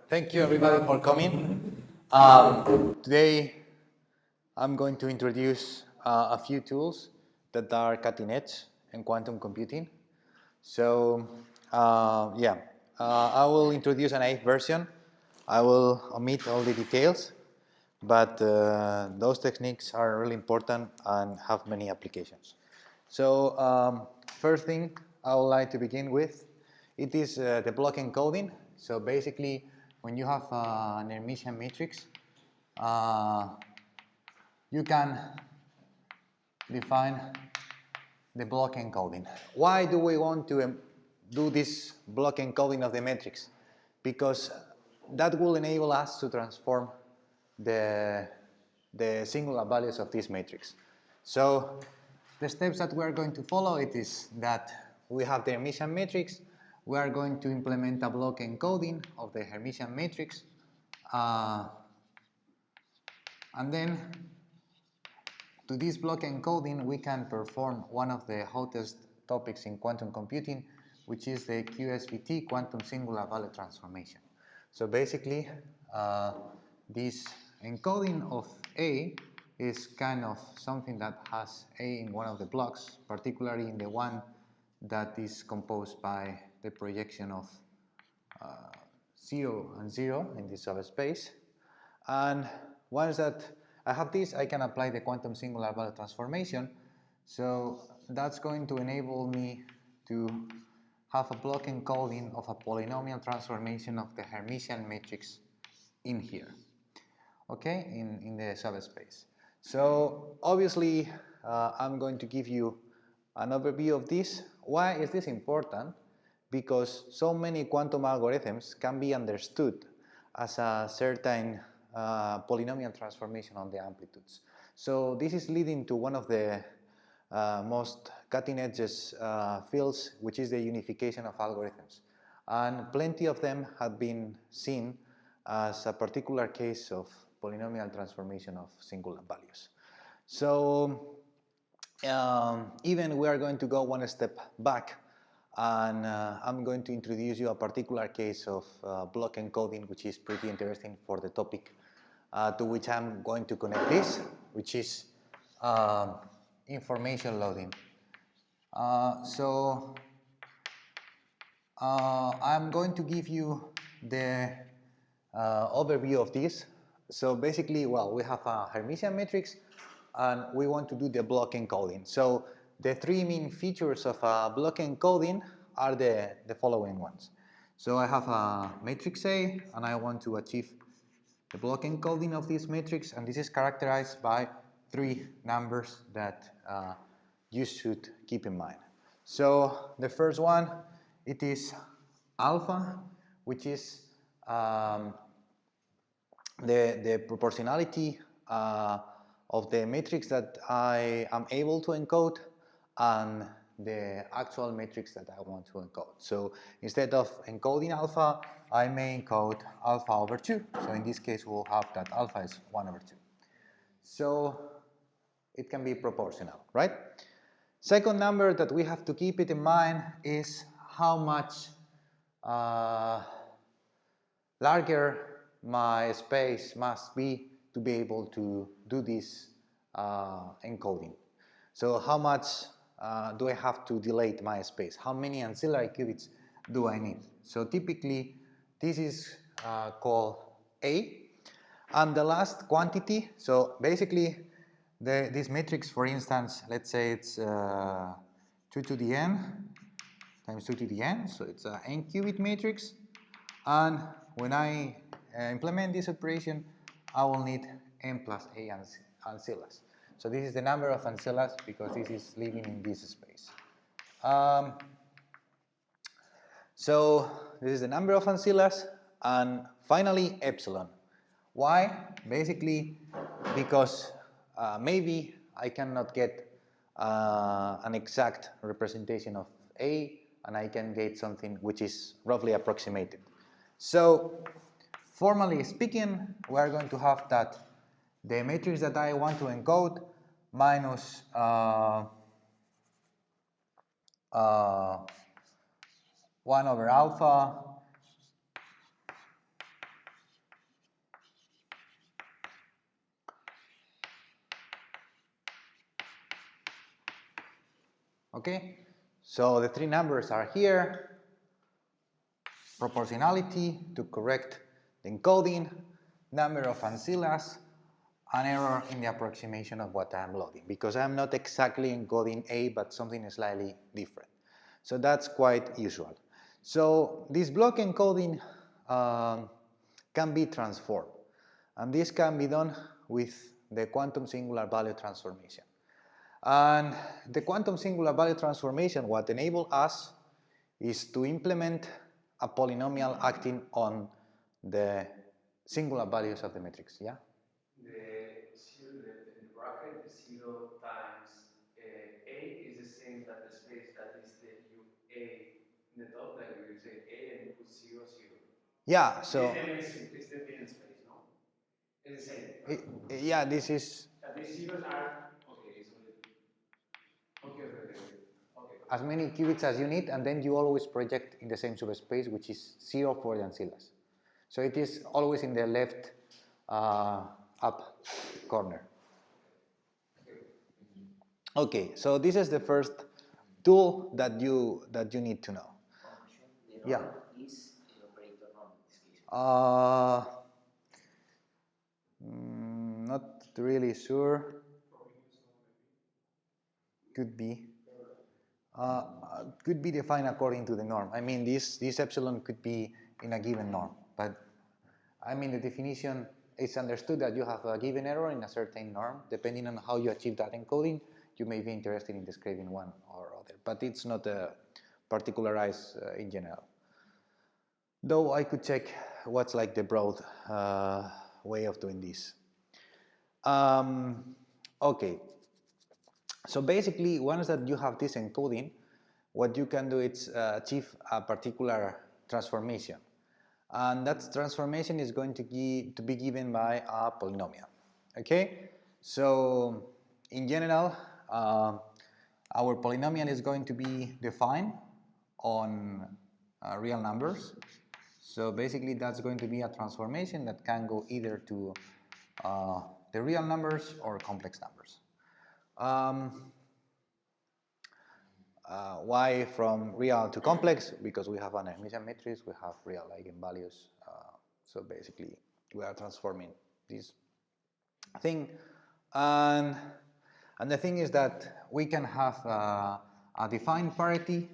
Thank you everybody for coming. Today I'm going to introduce a few tools that are cutting edge in quantum computing. So I will introduce an 8th version. I will omit all the details, but those techniques are really important and have many applications. So first thing I would like to begin with, it is the block encoding. So basically, when you have an Hermitian matrix, you can define the block encoding. Why do we want to do this block encoding of the matrix? Because that will enable us to transform the singular values of this matrix. So the steps that we are going to follow, it is that we have the Hermitian matrix. We are going to implement a block encoding of the Hermitian matrix. And then to this block encoding, we can perform one of the hottest topics in quantum computing, which is the QSVT, quantum singular value transformation. So basically, this encoding of A is kind of something that has A in one of the blocks, particularly in the one that is composed by the projection of 0 and 0 in this subspace. And once that I have this, I can apply the quantum singular value transformation. So that's going to enable me to have a block encoding of a polynomial transformation of the Hermitian matrix in here, okay, in the subspace. So obviously, I'm going to give you an overview of this. Why is this important? Because so many quantum algorithms can be understood as a certain polynomial transformation on the amplitudes. So this is leading to one of the most cutting edges fields, which is the unification of algorithms. And plenty of them have been seen as a particular case of polynomial transformation of singular values. So even we are going to go one step back, and I'm going to introduce you a particular case of block encoding, which is pretty interesting for the topic to which I'm going to connect this, which is information loading. I'm going to give you the overview of this. So basically, well, we have a Hermitian matrix and we want to do the block encoding. So the three main features of a block encoding are the following ones. So I have a matrix A and I want to achieve the block encoding of this matrix, and this is characterized by three numbers that you should keep in mind. So the first one, it is alpha, which is the proportionality of the matrix that I am able to encode and the actual matrix that I want to encode. So instead of encoding alpha, I may encode alpha over 2. So in this case, we'll have that alpha is 1 over 2. So it can be proportional, right? Second number that we have to keep it in mind is how much larger my space must be to be able to do this encoding. So how much do I have to dilate my space? How many ancillary qubits do I need? So typically this is called A. And the last quantity, so basically this matrix, for instance, let's say it's 2 to the n times 2 to the n, so it's an n qubit matrix. And when I implement this operation, I will need n plus a ancillas. So this is the number of ancillas because this is living in this space. So this is the number of ancillas, and finally epsilon. Why? Basically because maybe I cannot get an exact representation of A, and I can get something which is roughly approximated. So formally speaking, we are going to have that the matrix that I want to encode minus 1 over alpha Okay, so the three numbers are here: proportionality to correct the encoding, number of ancillas, an error in the approximation of what I'm loading, because I'm not exactly encoding A, but something slightly different. So that's quite usual. So this block encoding can be transformed, and this can be done with the quantum singular value transformation. And the quantum singular value transformation, what enables us is to implement a polynomial acting on the singular values of the matrix. Yeah? The bracket, the 0 times A is the same that the space that is the A in the top, like you say A and you put 0, 0. Yeah, so It's the thin space, no? It's the same. yeah, this is. These zeros are okay. So okay. As many qubits as you need, and then you always project in the same subspace, which is 0 for the ancillas. So it is always in the left up corner. Okay, so this is the first tool that you need to know. Yeah. Is the operator norm in this case? Not really sure. Could be. Could be defined according to the norm. I mean, this epsilon could be in a given norm, but I mean the definition is understood that you have a given error in a certain norm. Depending on how you achieve that encoding, you may be interested in describing one or other, but it's not particularized in general. Though I could check what's like the broad way of doing this. Okay. So basically, once that you have this encoding, what you can do is achieve a particular transformation. And that transformation is going to be given by a polynomial. Okay? So, in general, our polynomial is going to be defined on real numbers. So basically, that's going to be a transformation that can go either to the real numbers or complex numbers. Why from real to complex? Because we have an emission matrix, we have real eigenvalues. So basically, we are transforming this thing. And the thing is that we can have a defined parity,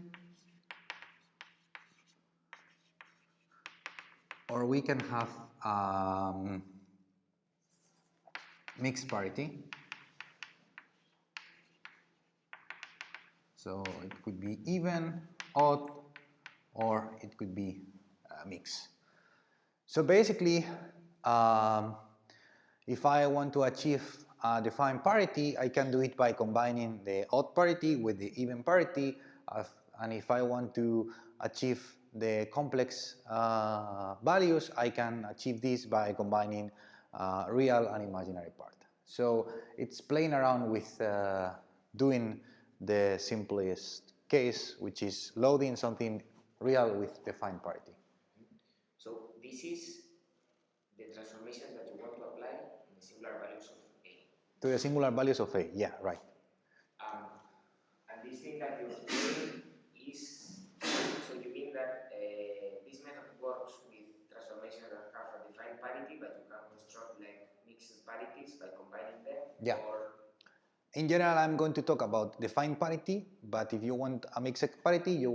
or we can have mixed parity. So it could be even, odd, or it could be mixed. So basically, if I want to achieve a defined parity, I can do it by combining the odd parity with the even parity. And if I want to achieve the complex values, I can achieve this by combining real and imaginary part. So it's playing around with doing the simplest case, which is loading something real with defined parity. So this is the transformation that you want to apply in the singular values of A. To the singular values of A, yeah, right. And this thing that you're doing is, so you mean that this method works with transformations that have a defined parity, but you can construct like mixed parities by combining them? Yeah. Or in general, I'm going to talk about defined parity, but if you want a mixed parity, you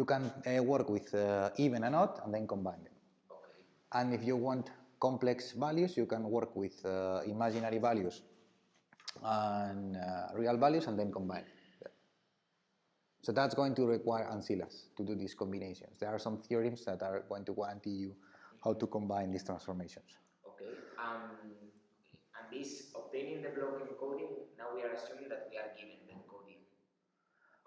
can work with even and odd and then combine them. Okay. And if you want complex values, you can work with imaginary values and real values and then combine. So that's going to require ancillas to do these combinations. There are some theorems that are going to guarantee you how to combine these transformations. Okay. And this obtaining the block encoding, now we are assuming that we are given the encoding.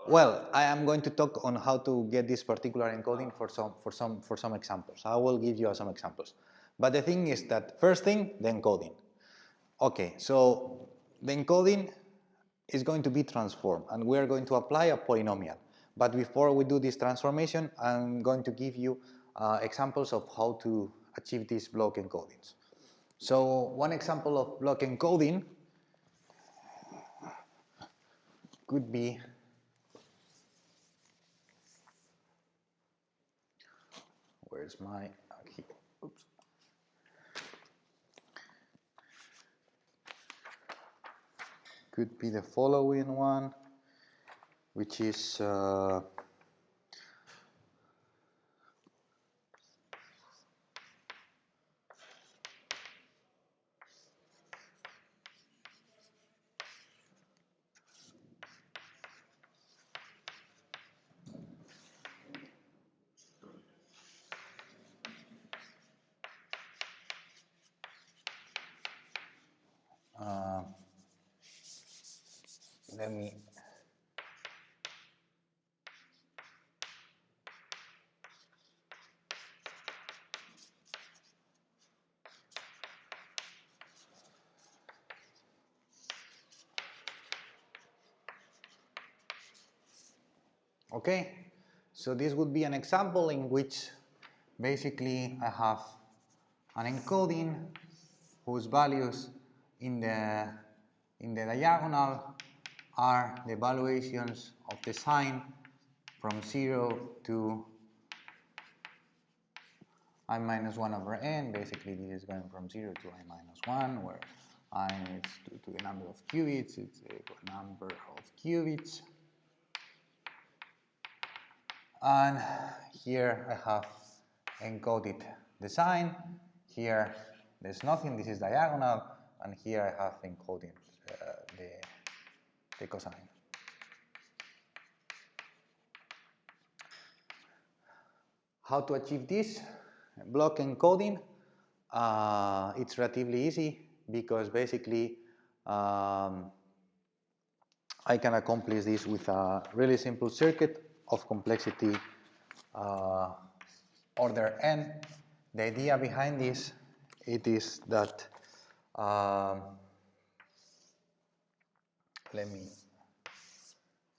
Well, I am going to talk on how to get this particular encoding for some examples. I will give you some examples. But the thing is that first thing, the encoding. Okay, so the encoding is going to be transformed, and we are going to apply a polynomial. But before we do this transformation, I'm going to give you examples of how to achieve these block encodings. So one example of block encoding could be where's my, okay, oops. Could be the following one, which is let me okay, so this would be an example in which basically I have an encoding whose values in the diagonal are the evaluations of the sign from 0 to I minus 1 over n. Basically this is going from 0 to I minus 1, where I is to the number of qubits, it's a number of qubits. And here I have encoded the sign. Here there's nothing, this is diagonal, and here I have encoded the cosine. How to achieve this? Block encoding. It's relatively easy because basically I can accomplish this with a really simple circuit of complexity order n. The idea behind this, it is that let me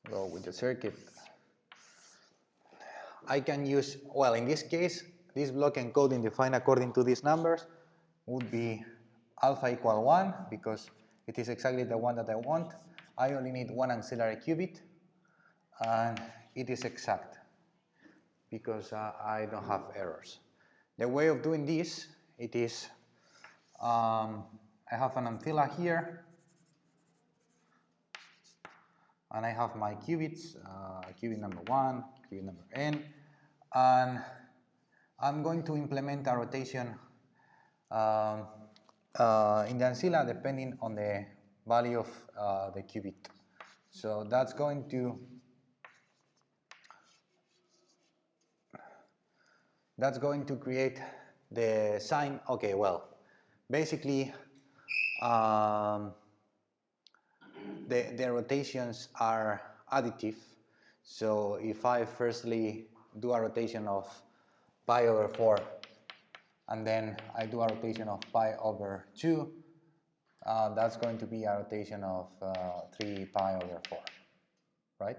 go with the circuit. I can use, well, in this case, this block encoding defined according to these numbers would be alpha equal 1 because it is exactly the one that I want. I only need one auxiliary qubit, and it is exact because I don't have errors. The way of doing this, it is I have an ancilla here, and I have my qubits, qubit number 1, qubit number n, and I'm going to implement a rotation in the ancilla depending on the value of the qubit. So that's going to create the sign. Okay, well, basically the rotations are additive. So if I firstly do a rotation of pi over 4 and then I do a rotation of pi over 2, that's going to be a rotation of 3 pi over 4, right?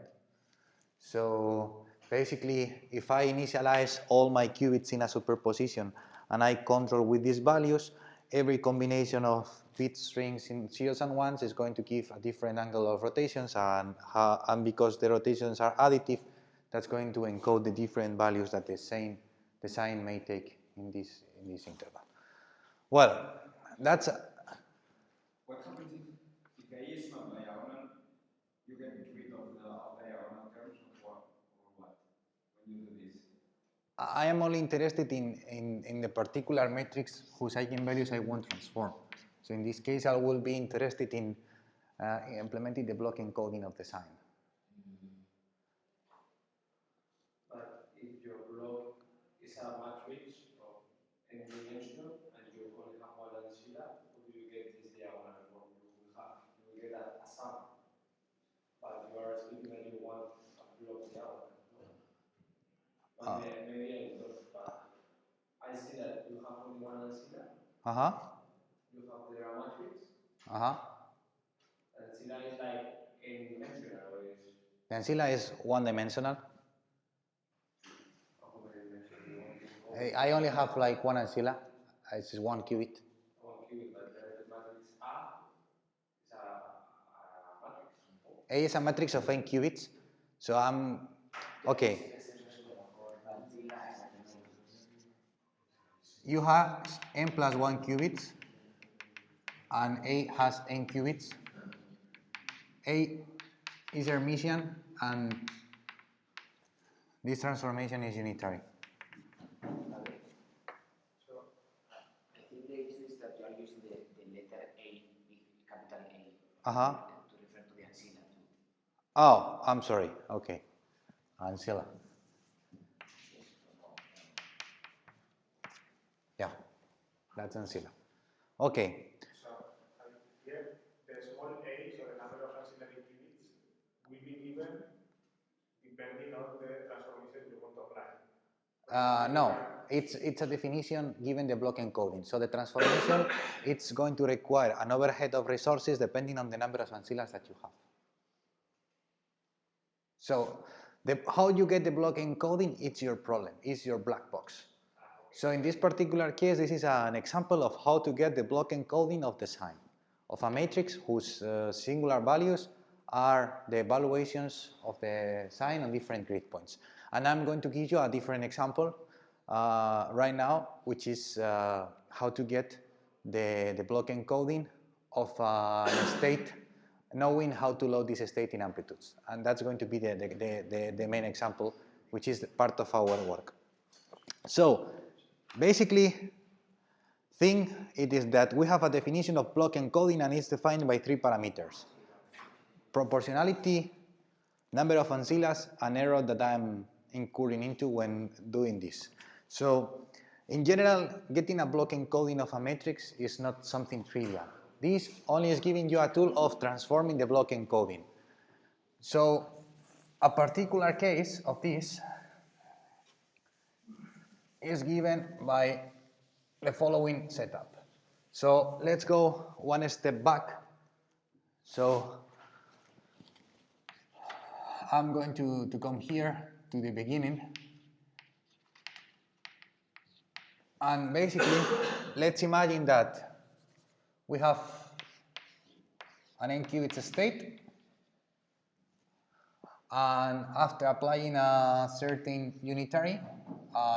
So basically, if I initialize all my qubits in a superposition and I control with these values, every combination of bit strings in zeros and ones is going to give a different angle of rotations, and because the rotations are additive, that's going to encode the different values that the sign may take in this interval. Well, that's what happens if A is not diagonal? You get rid of diagonal terms or what when you do this? I am only interested in the particular metrics whose eigenvalues I want to transform. So in this case, I will be interested in implementing the block encoding of the sign. But if your block is a matrix of n dimension and you only have one ancilla, how do you get this diagonal form you will have? You will get a sum. But you are speaking that you want a block diagonal. No? Maybe I don't, but I see that you have only one ancilla. You have the matrix. Ancilla is like n-dimensional, or is? The ancilla is one-dimensional. I only have like one ancilla. It's just one qubit. One qubit, but the matrix A is a matrix. A is a matrix of n qubits. So I'm okay. U has n plus 1 qubits and A has n qubits. A is Hermitian and this transformation is unitary. So I think the issue is that you are using the letter A, capital A, to refer to the ancilla. Oh, I'm sorry. Okay. Ancilla. Yeah, that's ancilla. Okay. So here, the small a, so the number of ancillary qubits, will be given depending on the transformation you want to apply. No, it's a definition given the block encoding. So the transformation, it's going to require an overhead of resources depending on the number of ancillas that you have. So how you get the block encoding, it's your problem, it's your black box. So in this particular case, this is an example of how to get the block encoding of the sign of a matrix whose singular values are the evaluations of the sign on different grid points. And I'm going to give you a different example right now, which is how to get the block encoding of a state, knowing how to load this state in amplitudes. And that's going to be the main example, which is part of our work. So basically, thing it is that we have a definition of block encoding and it's defined by 3 parameters. Proportionality, number of ancillas, and error that I'm incurring into when doing this. So in general, getting a block encoding of a matrix is not something trivial. This only is giving you a tool of transforming the block encoding. So a particular case of this is given by the following setup. So let's go one step back. So I'm going to come here to the beginning. And basically, let's imagine that we have an n qubits state. And after applying a certain unitary,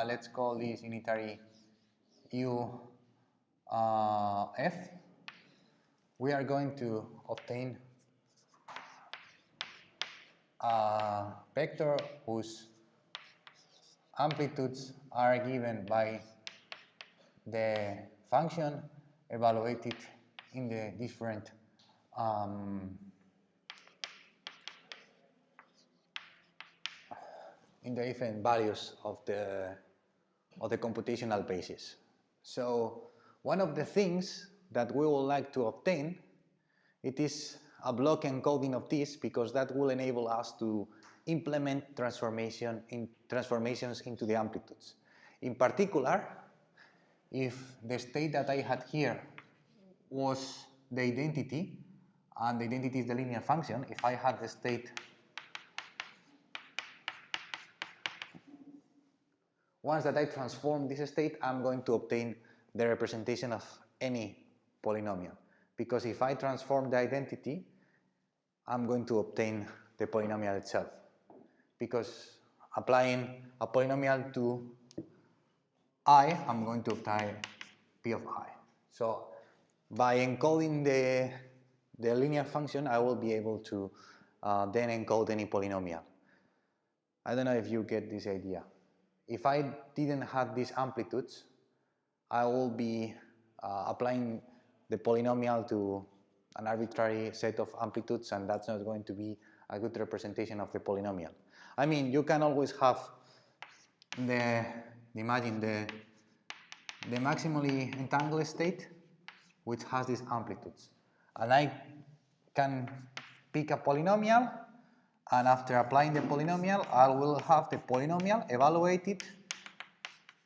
let's call this unitary U F, we are going to obtain a vector whose amplitudes are given by the function evaluated in the different values of the computational basis. So one of the things that we would like to obtain, it is a block encoding of this, because that will enable us to implement transformations into the amplitudes. In particular, if the state that I had here was the identity, and the identity is the linear function, if I had the state, once that I transform this state, I'm going to obtain the representation of any polynomial. Because if I transform the identity, I'm going to obtain the polynomial itself. Because applying a polynomial to I, I'm going to obtain P of I. So by encoding the linear function, I will be able to then encode any polynomial. I don't know if you get this idea. If I didn't have these amplitudes, I will be applying the polynomial to an arbitrary set of amplitudes, and that's not going to be a good representation of the polynomial. I mean, you can always have imagine the maximally entangled state, which has these amplitudes. And I can pick a polynomial, and after applying the polynomial, I will have the polynomial evaluated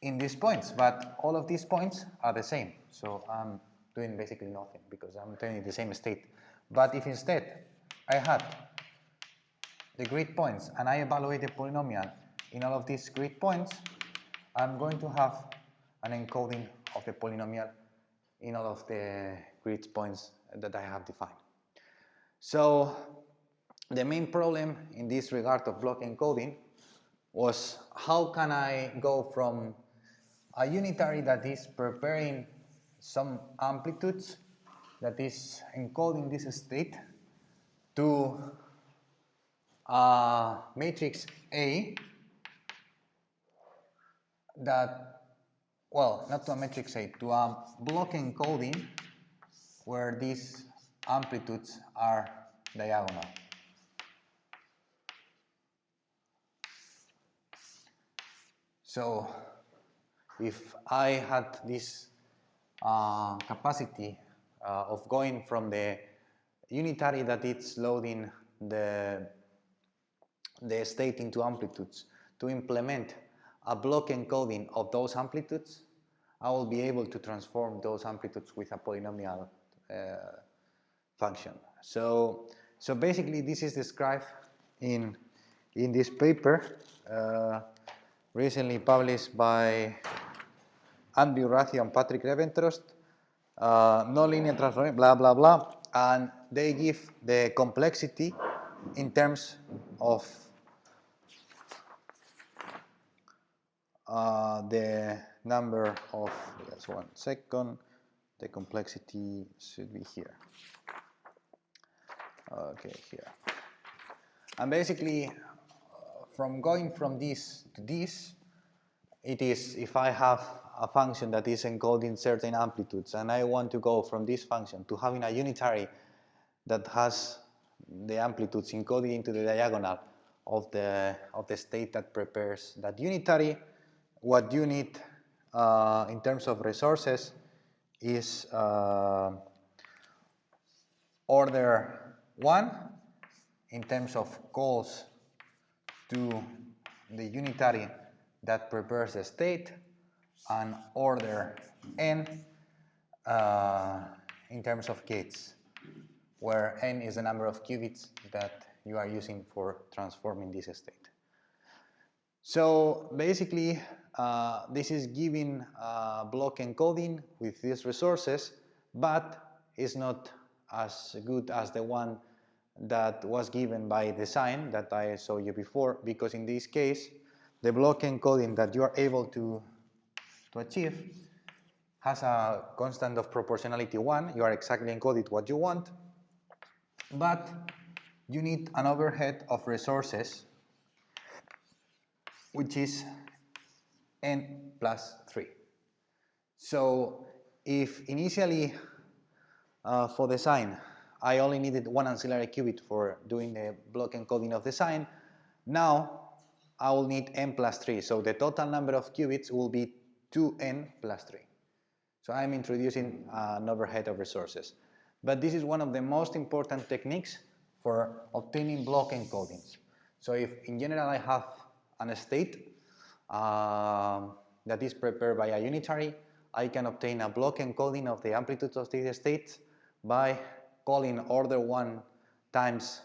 in these points, but all of these points are the same. So I'm doing basically nothing because I'm obtaining the same state. But if instead I had the grid points and I evaluate the polynomial in all of these grid points, I'm going to have an encoding of the polynomial in all of the grid points that I have defined. So the main problem in this regard of block encoding was, how can I go from a unitary that is preparing some amplitudes, that is encoding this state to a matrix A that, well, not to a matrix A, to a block encoding where these amplitudes are diagonal. So if I had this capacity of going from the unitary that it's loading the state into amplitudes to implement a block encoding of those amplitudes, I will be able to transform those amplitudes with a polynomial function. So basically this is described in this paper recently published by Andrew Rathie and Patrick Reventhrust, nonlinear transformation, blah blah blah, and they give the complexity in terms of the number of, just 1 second, the complexity should be here. Okay, here. And basically, from going from this to this, it is if I have a function that is encoding certain amplitudes and I want to go from this function to having a unitary that has the amplitudes encoded into the diagonal of the state that prepares that unitary, what you need in terms of resources is order 1 in terms of calls to the unitary that prepares the state, and order n in terms of gates, where n is the number of qubits that you are using for transforming this state. So basically, this is giving block encoding with these resources, but it's not as good as the one that was given by design that I showed you before, because in this case, the block encoding that you are able to achieve has a constant of proportionality 1. You are exactly encoded what you want, but you need an overhead of resources which is n plus 3. So if initially for the sign I only needed 1 ancillary qubit for doing the block encoding of the sign, now I will need n plus 3. So the total number of qubits will be 2n plus 3. So I'm introducing an overhead of resources. But this is one of the most important techniques for obtaining block encodings. So if in general I have an state that is prepared by a unitary, I can obtain a block encoding of the amplitudes of these states by calling order 1 times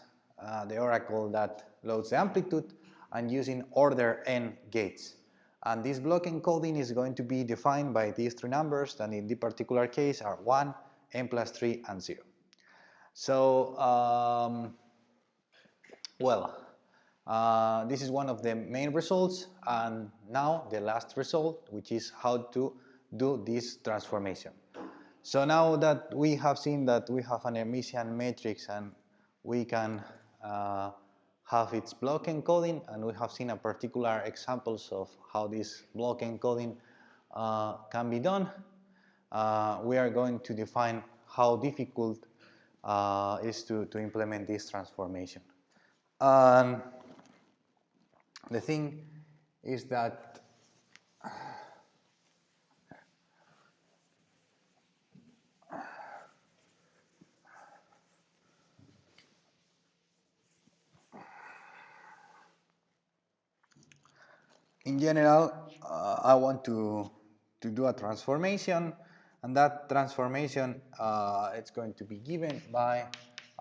the oracle that loads the amplitude and using order n gates. And this block encoding is going to be defined by these 3 numbers that in this particular case are 1, n plus 3, and 0. So, this is one of the main results, and now the last result, which is how to do this transformation. So now that we have seen that we have an Hermitian matrix and we can have its block encoding, and we have seen a particular examples of how this block encoding can be done, we are going to define how difficult is to implement this transformation. The thing is that in general, I want to do a transformation, and that transformation it's going to be given by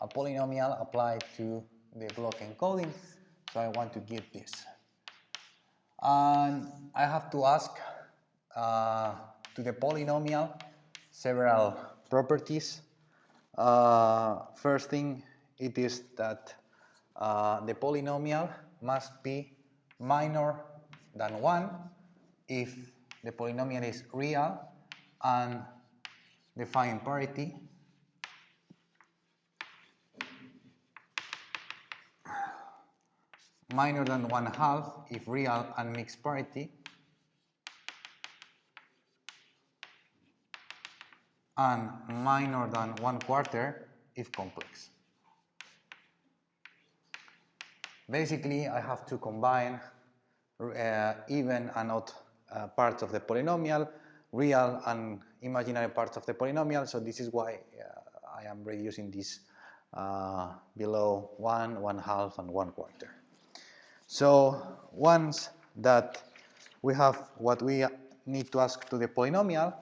a polynomial applied to the block encoding. So I want to give this, and I have to ask to the polynomial several properties. First thing, it is that the polynomial must be minor than 1 if the polynomial is real and define parity, minor than 1/2 if real and mixed parity, and minor than 1/4 if complex. Basically, I have to combine even and odd parts of the polynomial, real and imaginary parts of the polynomial, so this is why I am reducing this below 1, 1/2 and 1/4. So once that we have what we need to ask to the polynomial,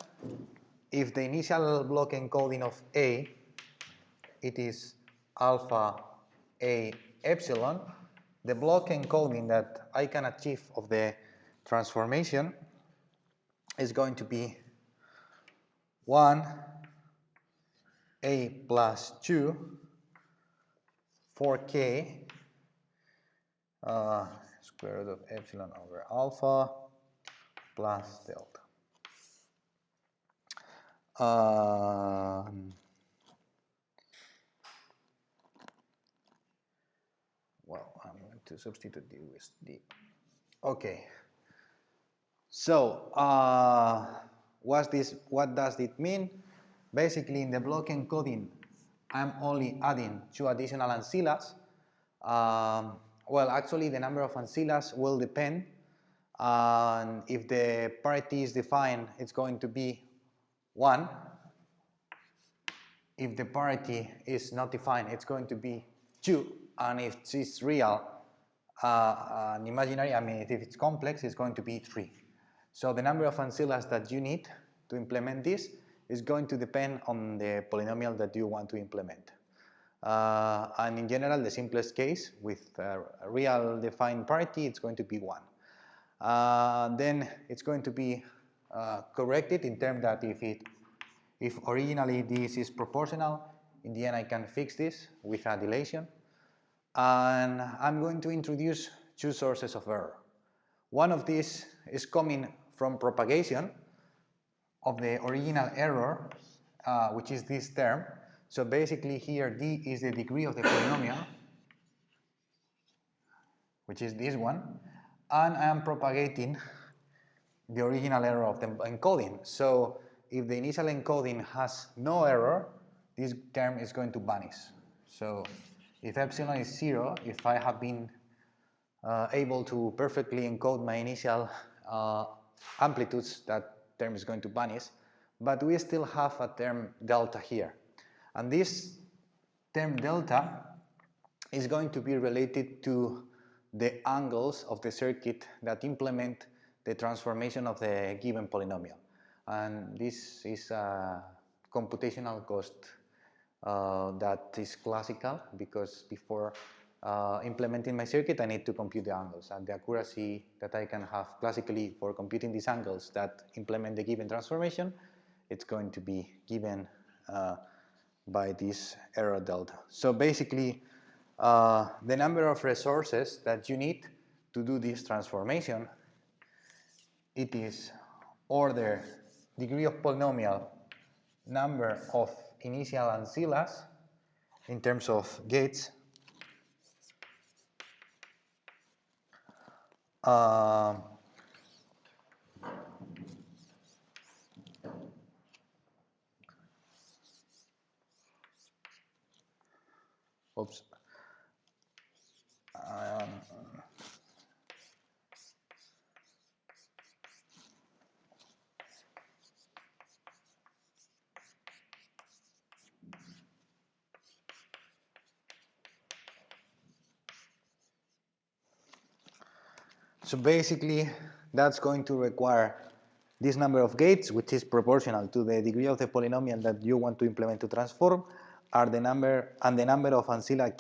if the initial block encoding of A, it is alpha A epsilon, the block encoding that I can achieve of the transformation is going to be 1 A plus 2 4k square root of epsilon over alpha plus delta. Well, I'm going to substitute D with D. Okay. So, what does it mean? Basically, in the block encoding, I'm only adding 2 additional ancillas. Well, actually, the number of ancillas will depend. And if the parity is defined, it's going to be 1. If the parity is not defined, it's going to be 2. And if it's real and imaginary, I mean, if it's complex, it's going to be 3. So the number of ancillas that you need to implement this is going to depend on the polynomial that you want to implement. And in general, the simplest case with a real defined parity, it's going to be 1. Then it's going to be corrected in terms that if originally this is proportional, in the end I can fix this with a dilation. And I'm going to introduce 2 sources of error. One of these is coming from propagation of the original error, which is this term. So basically here D is the degree of the polynomial, which is this one, and I am propagating the original error of the encoding. So if the initial encoding has no error, this term is going to vanish. So if epsilon is 0, if I have been able to perfectly encode my initial amplitudes, that term is going to vanish. But we still have a term delta here. And this term delta is going to be related to the angles of the circuit that implement the transformation of the given polynomial. And this is a computational cost that is classical, because before implementing my circuit, I need to compute the angles, and the accuracy that I can have classically for computing these angles that implement the given transformation, it's going to be given by this error delta. So basically, the number of resources that you need to do this transformation, it is order degree of polynomial, number of initial ancillas in terms of gates, oops. So basically, that's going to require this number of gates, which is proportional to the degree of the polynomial that you want to implement to transform, are the number of ancilla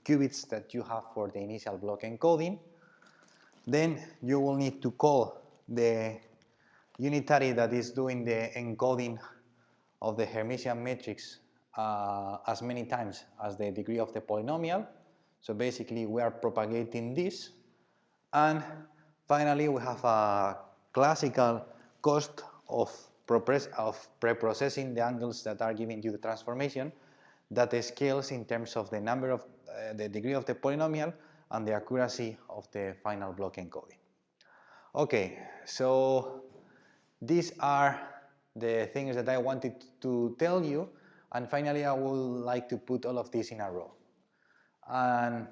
qubits that you have for the initial block encoding. Then you will need to call the unitary that is doing the encoding of the Hermitian matrix as many times as the degree of the polynomial. So basically, we are propagating this. And finally, we have a classical cost of pre-processing the angles that are giving you the transformation that scales in terms of the number of the degree of the polynomial and the accuracy of the final block encoding. Okay, so these are the things that I wanted to tell you, and finally I would like to put all of this in a row. And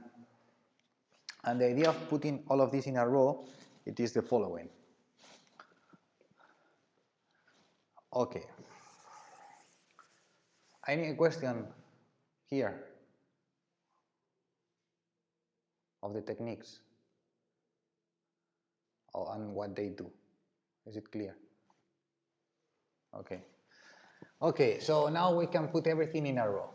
the idea of putting all of this in a row, it is the following. Okay. Any question here of the techniques and what they do? Is it clear? Okay. Okay, so now we can put everything in a row.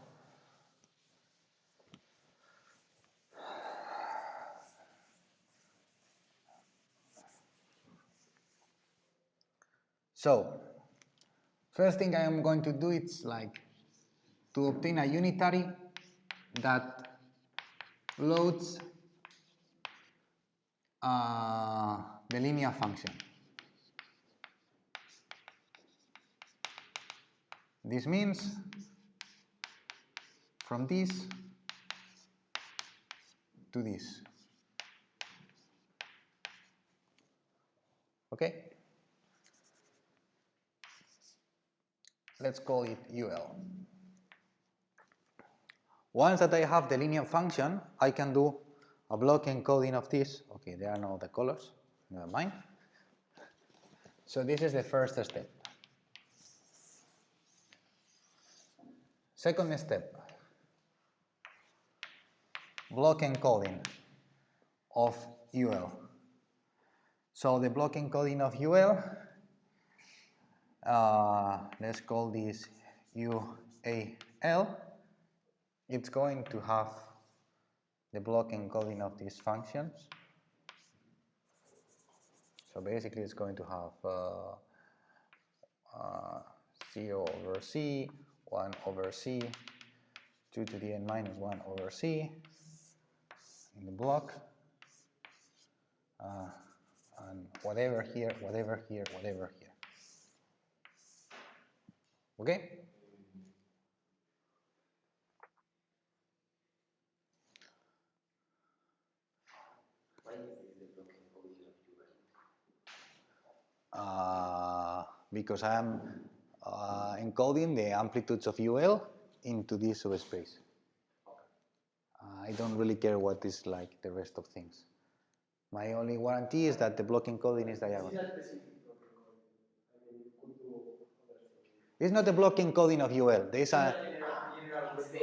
So, first thing I am going to do is like to obtain a unitary that loads the linear function. This means from this to this. Okay? Let's call it UL. Once that I have the linear function, I can do a block encoding of this. Okay, there are no other colors, never mind. So this is the first step. Second step, block encoding of UL. So the block encoding of UL, let's call this UAL. It's going to have the block encoding of these functions. So basically it's going to have 0 over c, 1 over c, 2 to the n minus 1 over c in the block, and whatever here, whatever here, whatever here. Okay? Why is this the block encoding of Because I am encoding the amplitudes of UL into this subspace. I don't really care what is like the rest of things. My only warranty is that the block encoding is diagonal. It's not the block encoding of UL. There is a. It's a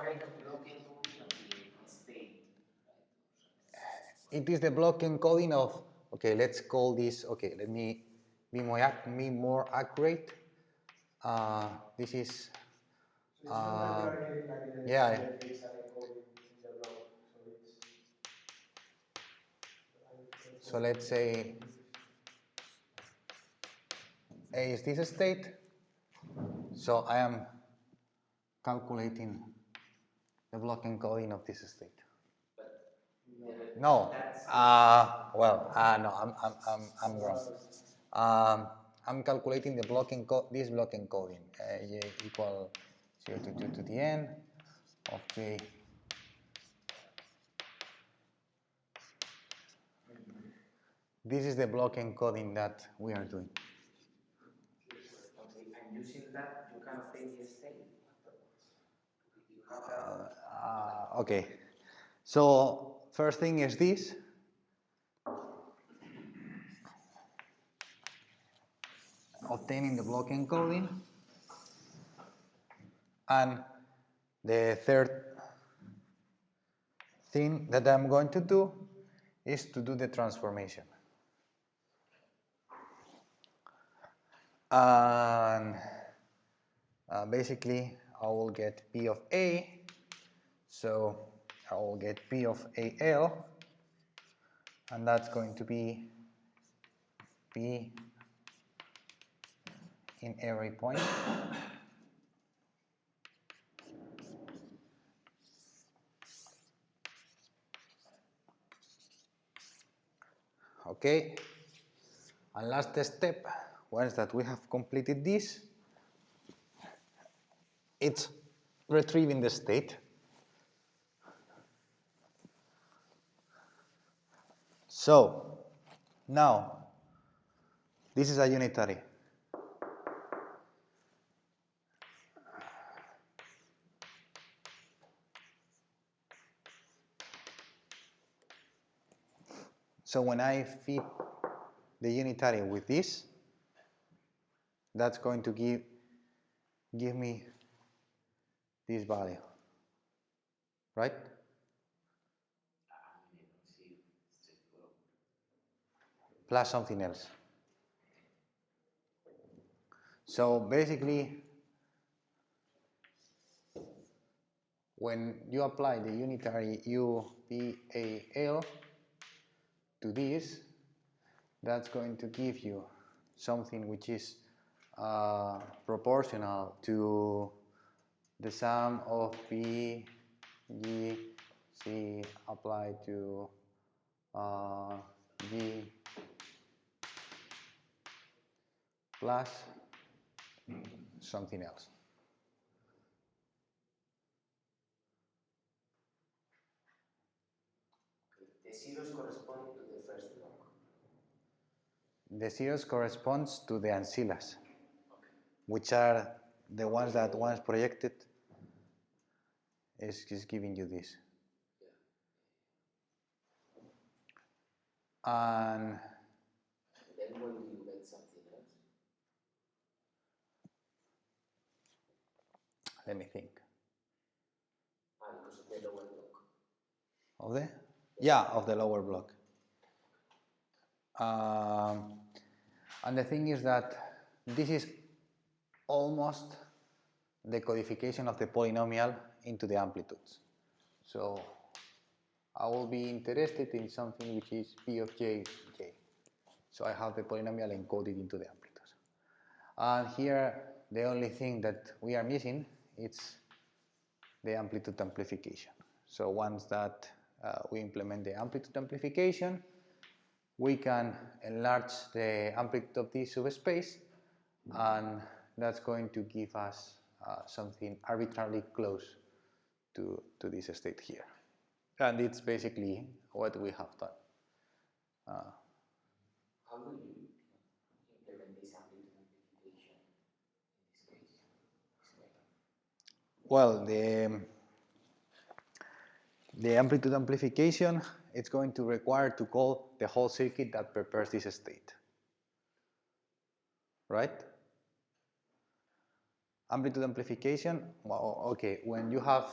kind of block encoding of the state. It is the block encoding of. Okay, let's call this. Okay, let me be more accurate. This is. So it's not that you are getting like the yeah. metrics and encoding in the block. So let's say A is this state. So I am calculating the block encoding of this state. No. No. I'm wrong. I'm calculating the this block encoding. J equal 0 to 2 to the n of k. This is the block encoding that we are doing. Okay, and using that, you can obtain the state. Okay. So first thing is this. Obtaining the block encoding. And the third thing that I'm going to do is to do the transformation. And basically I will get P of A, so I will get P of AL, and that's going to be P in every point. Okay, And last step, once that we have completed this, it's retrieving the state. So now this is a unitary. So when I feed the unitary with this, that's going to give me this value, right? Plus something else. So basically, when you apply the unitary UPAL to this, that's going to give you something which is proportional to the sum of P, G, C applied to G plus something else. The zeros correspond to the first block. The zeros corresponds to the ancillas, which are the ones that once projected is giving you this. And then when you get something else? Let me think. Because of the lower block. Of the? Yeah, of the lower block. And the thing is that this is almost the codification of the polynomial into the amplitudes. So I will be interested in something which is P of J, J. So I have the polynomial encoded into the amplitudes. And here the only thing that we are missing is the amplitude amplification. So once that we implement the amplitude amplification, we can enlarge the amplitude of this subspace, and that's going to give us something arbitrarily close to this state here. And it's basically what we have done. How do you implement this amplitude amplification in this case? Well, the amplitude amplification, it's going to require to call the whole circuit that prepares this state. Right? Amplitude amplification, well, okay, when you have,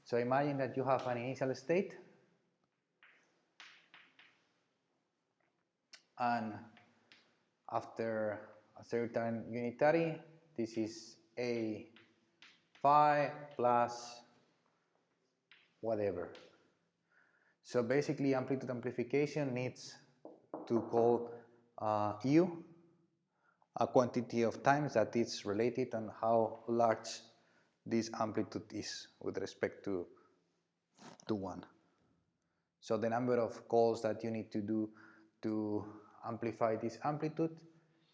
so imagine that you have an initial state, and after a certain unitary, this is a phi plus whatever. So basically amplitude amplification needs to call U, a quantity of times that is related on how large this amplitude is with respect to 1. So the number of calls that you need to do to amplify this amplitude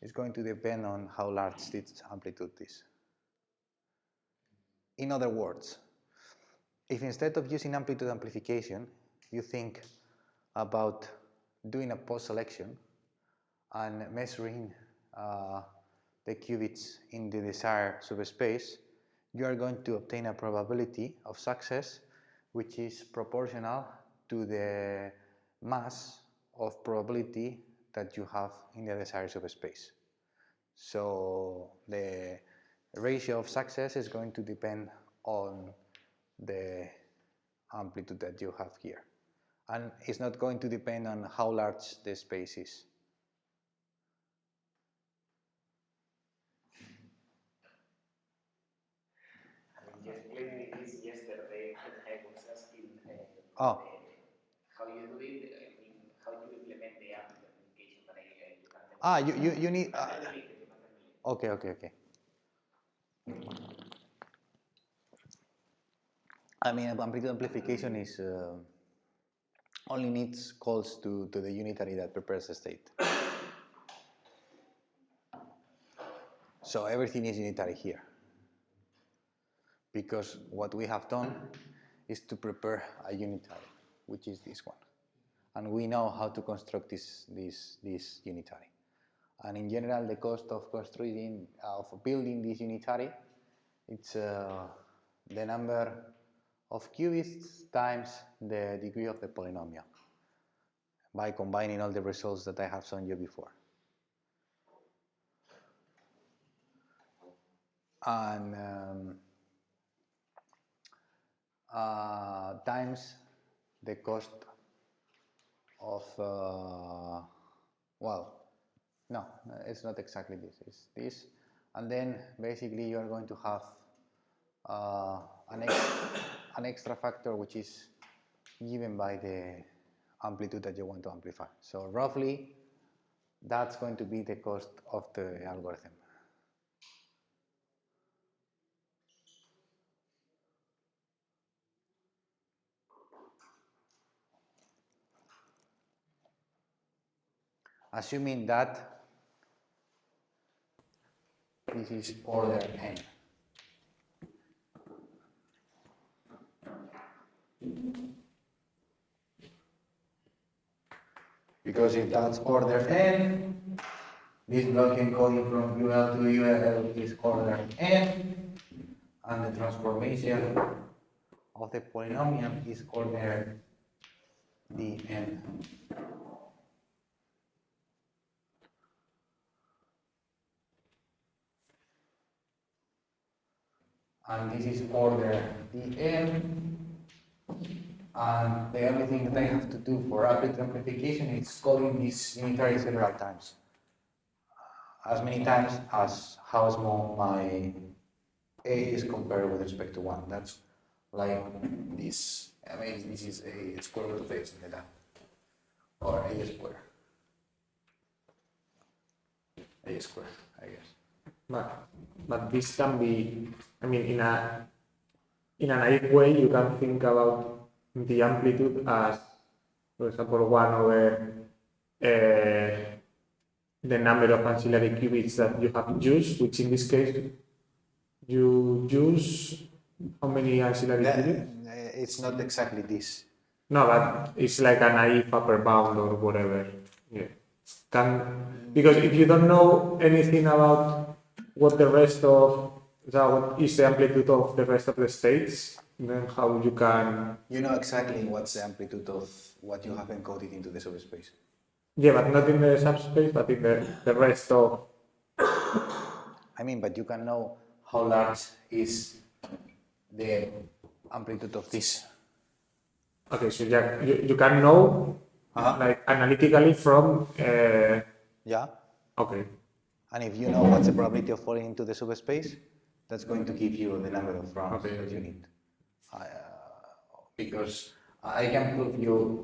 is going to depend on how large this amplitude is. In other words, if instead of using amplitude amplification, you think about doing a post-selection and measuring the qubits in the desired subspace, you are going to obtain a probability of success which is proportional to the mass of probability that you have in the desired subspace. So the ratio of success is going to depend on the amplitude that you have here. And it's not going to depend on how large the space is. You explained me this yesterday when I was asking Oh. how you do it, how you implement the amplitude amplification, but You need. Okay. I mean, amplitude amplification is only needs calls to the unitary that prepares the state. So everything is unitary here, because what we have done is to prepare a unitary, which is this one, and we know how to construct this unitary. And in general, the cost of building this unitary, it's the number of qubits times the degree of the polynomial, by combining all the results that I have shown you before. And times the cost of, well, no, it's not exactly this, it's this. And then basically you are going to have an extra factor which is given by the amplitude that you want to amplify. So roughly, that's going to be the cost of the algorithm. Assuming that this is order n. Because if that's order n, this block encoding from UL to UL is order n, and the transformation of the polynomial is order dn. And this is order dn, and the only thing that I have to do for rapid amplification is calling this unitary several times. As many times as how small my a is compared with respect to 1. That's like this. I mean, this is a square root of a, something like that. Or a square. A square, I guess. But this can be, I mean, in a naive way, you can think about the amplitude as, for example, 1 over the number of ancillary qubits that you have used, which in this case, you use how many ancillary qubits? It's not exactly this. No, but it's like a naive upper bound or whatever. Yeah. Because if you don't know anything about what the rest of, what is the amplitude of the rest of the states, then how you can... You know exactly what's the amplitude of what you have encoded into the subspace. Yeah, but not in the subspace, but in the rest of... I mean, but you can know how large is the amplitude of this. Okay, so yeah, you can know, like, analytically from... Yeah. Okay. And if you know what's the probability of falling into the subspace, that's going to give you the number of rounds that you need. Because I can prove you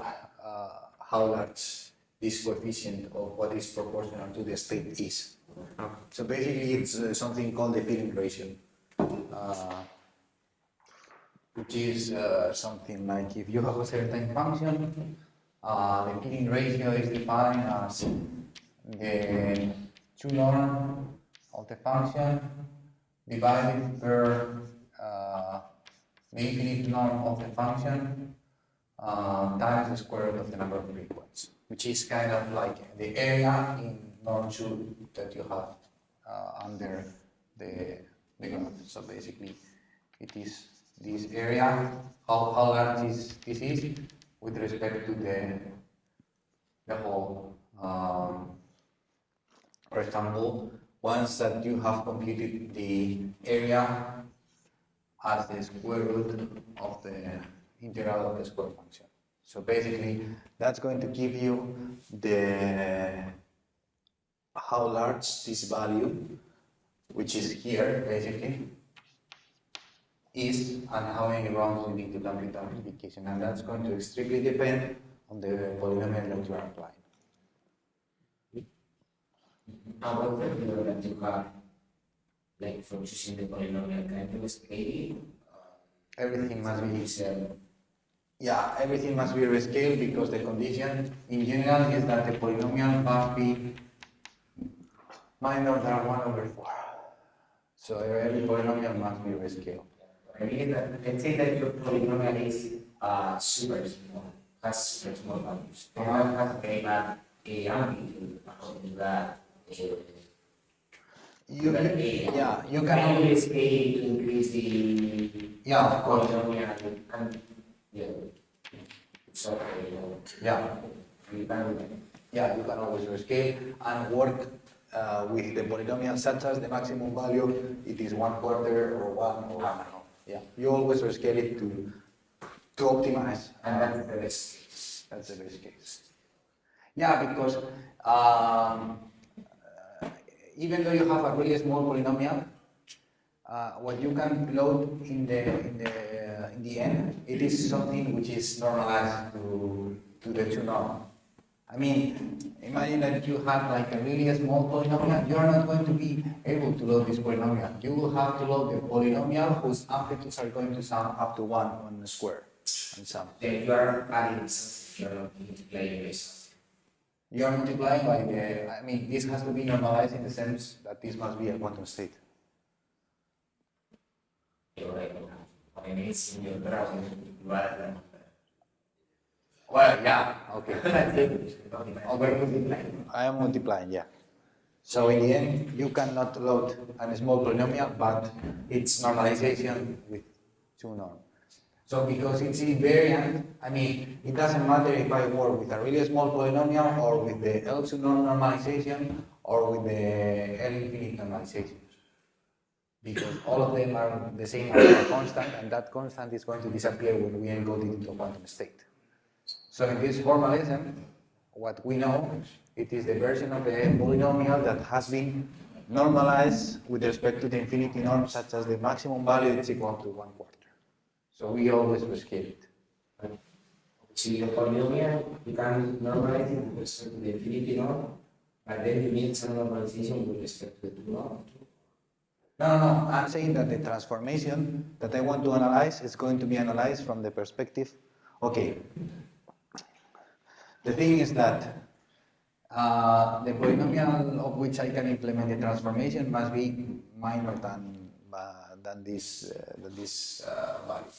how large this coefficient of what is proportional to the state is. So basically it's something called the filling ratio, which is something like if you have a certain function, the filling ratio is defined as the 2 norm of the function divided per the infinite norm of the function times the square root of the number of frequencies, which is kind of like the area in norm 2 that you have under the graph. So basically it is this area, how large this is with respect to the whole. For example, once that you have computed the area as the square root of the integral of the square function. So basically, that's going to give you how large this value, which is here basically, is, and how many rounds you need to complete the amplification. And that's going to strictly depend on the polynomial that you are applying. How about the formula that you have, like for choosing the polynomial, can you scale it? Everything must be yeah, everything must be rescaled because the condition in general is that the polynomial must be minor than 1/4. So every polynomial must be rescaled. I mean that, let's say that your polynomial is super small, has super small values. Then one has a very bad amplitude according to that. You can always scale to increase the of course. polynomial and so you can always rescale and work with the polynomial such as the maximum value, it is 1/4 or 1 or 1/2. Yeah, you always rescale it to optimize. and that's the best case. That's the best case. Yeah, because even though you have a really small polynomial, what you can load in the end, it is something which is normalized to the two norm. I mean, imagine that you have like a really small polynomial. You are not going to be able to load this polynomial. You will have to load the polynomial whose amplitudes are going to sum up to 1 on the square and sum. Then you are adding something, you are not multiplying by something. You are multiplying by the, I mean, this has to be normalized in the sense that this must be a quantum state. You're right. I mean, it's in your browser, you add them. Well, yeah, okay. Okay. I am multiplying, yeah. So in the end, you cannot load a small polynomial, but it's normalization with two norms. So because it's invariant, I mean, it doesn't matter if I work with a really small polynomial or with the L2 norm normalization or with the L infinite normalization. Because all of them are the same constant, and that constant is going to disappear when we encode it into a quantum state. So in this formalism, what we know, it is the version of the polynomial that has been normalized with respect to the infinity norm, such as the maximum value is equal to 1/4. So we always rescale it. So your polynomial, you can normalize it with respect to the infinity norm, but then you need some normalization with respect to the two norms. No, I'm saying that the transformation that I want to analyze is going to be analyzed from the perspective, okay, the thing is that the polynomial of which I can implement the transformation must be minor than this value.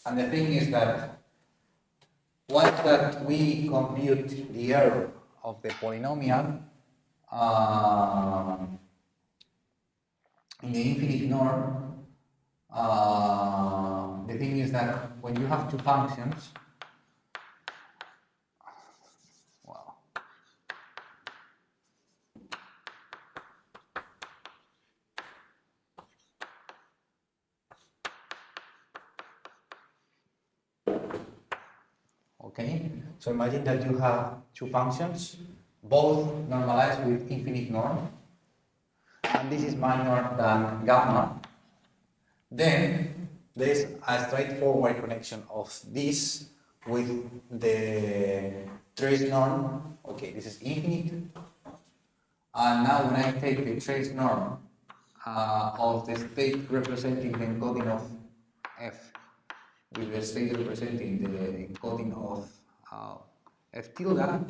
And the thing is that once that we compute the error of the polynomial in the infinite norm, the thing is that when you have two functions, wow. Okay, so imagine that you have two functions, both normalized with infinite norm, and this is minor than gamma. Then there is a straightforward connection of this with the trace norm. Okay, this is infinite. And now when I take the trace norm of the state representing the encoding of f with the state representing the encoding of f tilde,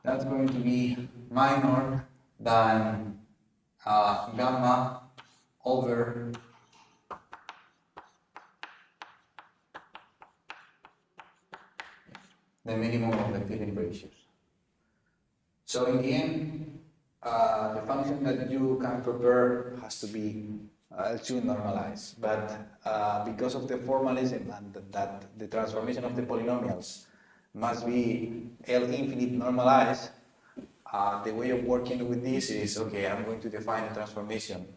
that's going to be minor than gamma over the minimum of the filling ratios. So in the end, the function that you can prepare has to be L2 normalized, but because of the formalism and that the transformation of the polynomials must be L infinite normalized, the way of working with this is, okay, I'm going to define a transformation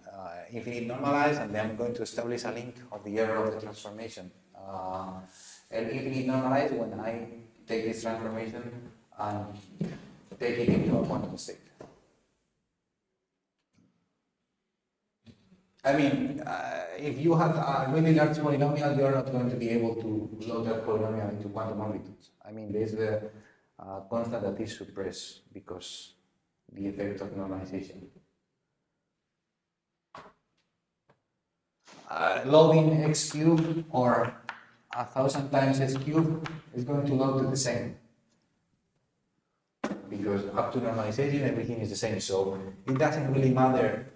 infinite normalized, and then I'm going to establish a link of the error of the transformation L infinite normalized when I take this transformation and take it into a quantum state. I mean, if you have a really large polynomial, you are not going to be able to load that polynomial into quantum amplitudes. I mean, there is the constant that is suppressed because the effect of normalization. Loading x cubed or 1,000 times x cubed is going to load to the same. because up to normalization everything is the same. So it doesn't really matter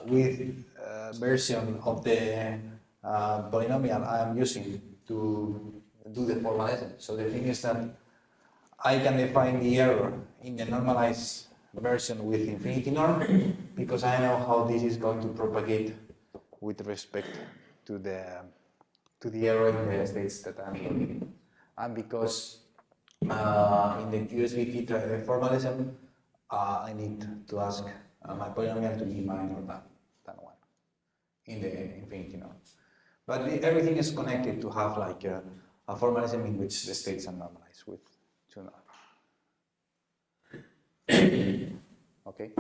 with version of the polynomial I am using to do the formalism. So the thing is that I can define the error in the normalized version with infinity norm because I know how this is going to propagate with respect to the error in the states that I'm looking. And because in the USB key formalism, I need to ask my polynomial to be minor than 1 in the infinity norm. But everything is connected to have like a formalism in which the states are normalized with 2 norms. Okay?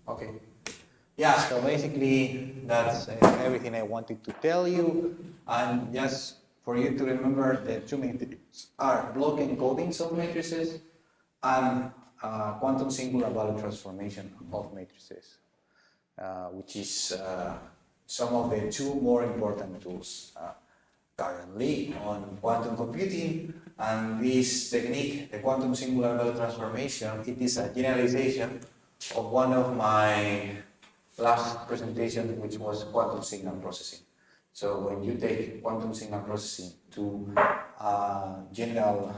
Okay. Yeah, so basically that's everything I wanted to tell you. And just for you to remember, the 2 methods are block encodings of matrices and quantum singular value transformation of matrices, which is some of the 2 more important tools currently on quantum computing. And this technique, the quantum singular value transformation, it is a generalization of one of my last presentation, which was quantum signal processing. So when you take quantum signal processing to general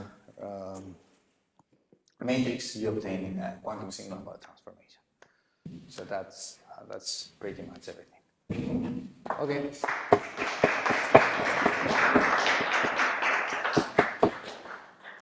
matrix, you obtain a quantum signal value transformation. So that's pretty much everything. Okay.